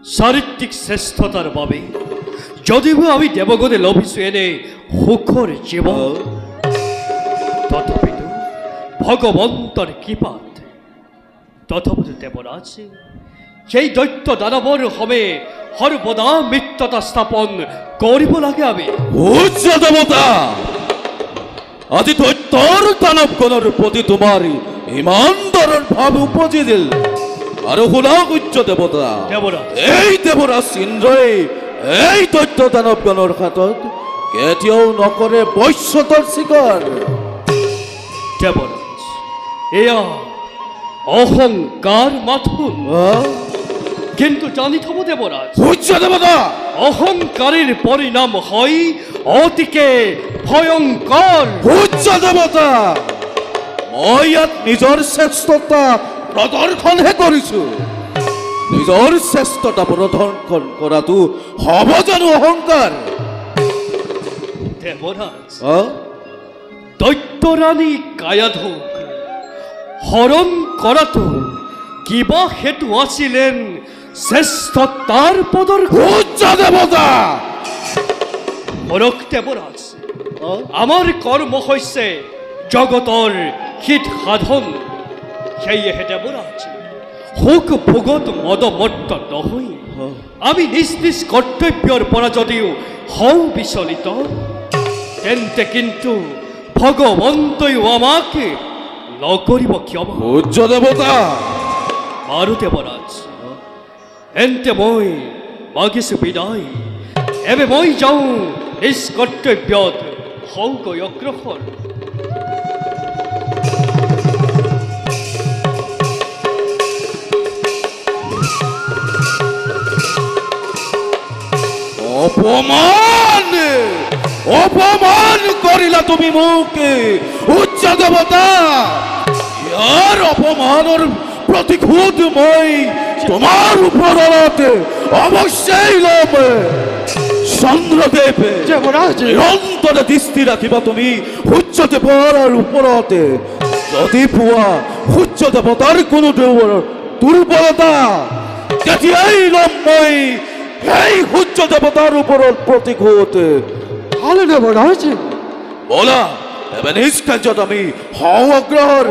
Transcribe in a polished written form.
চাৰিত্ৰিক শ্ৰেষ্ঠতাৰ বাবে যদিও আমি দেৱগণে লভিছোঁ এনে সুখৰ জীৱন, তথাপিতো ভগৱন্তৰ কৃপাত তথাপিতো দেৱৰাজ সেই দৈত্য দানৱৰ সমে সৰ্বদা মিত্ৰতা স্থাপন কৰিব লাগে আমি। উচ্চ দেৱতা, আজি দৈত্যৰ দানৱগণৰ প্ৰতি তোমাৰ ইমান দৰৰ ভাৱ উপজিল। আৰু শুনা উচ্চ দেৱতা, এই দেৱৰাজ ইন্দ্ৰই এই দৈত্য দানৱগণৰ হাতত কেতিয়াও নকৰে বৈশ্যতৰ স্বীকাৰ। দেৱৰাজ, এয়া অহংকাৰ মাথোন, কিন্তু জানি থব দেৱৰাজ, উচ্চ দেৱতা, অহংকাৰীৰ পৰিণাম হয় অতিকে ভয়ংকৰ। উচ্চ দেৱতা, মই ইয়াত নিজৰ শ্ৰেষ্ঠতা প্ৰদৰ্শনহে কৰিছো। নিজৰ শ্ৰেষ্ঠতা প্ৰদৰ্শন কৰাটো হ'ব জানো অহংকাৰ? দেৱৰাজ, দৈত্যৰাণী কায়াধক হৰণ কৰাটো কিবা হেতু আছিলেন শ্ৰেষ্ঠতাৰ প্ৰদৰ্শন? উচ্চ দেৱতা, হৰক দেৱৰাজ, আমাৰ কৰ্ম হৈছে জগতৰ হিত সাধন। সেয়েহে দেৱৰাজ, সুখ ভোগত মদমত্ত নহয়। আমি নিজ নিজ কৰ্তব্যৰ পৰা যদিও হওঁ বিচলিত, তেন্তে কিন্তু ভগৱন্তইও আমাক নকৰিব ক্ষমা। উচ্চ দেৱতা, আৰু দেৱৰাজ, এন্তে মই মাগিছোঁ বিদায়। এবে মই যাওঁ নিজ কৰ্তব্যত হওঁগৈ অগ্ৰসৰ। অপমান অপমান কৰিলা তুমি মোক উচ্চ দেৱতা। ইয়াৰ অপমানৰ প্ৰতিশোধ মই তোমাৰ ওপৰত অৱশ্যেই ল'ম। চন্দ্ৰদেৱ, নিৰন্তৰ দৃষ্টি ৰাখিবা তুমি সূৰ্য দেৱৰ ওপৰত। যদি পোৱা সূৰ্য দেৱতাৰ কোনো দুৰ্বলতা, তেতিয়াই ল'ম মই এই সূৰ্য দেৱতাৰ ওপৰত প্ৰতিশোধ। ভালো দেৱৰাজ, বলা এবে নিজ কাৰ্যত আমি হওঁ অগ্ৰসৰ।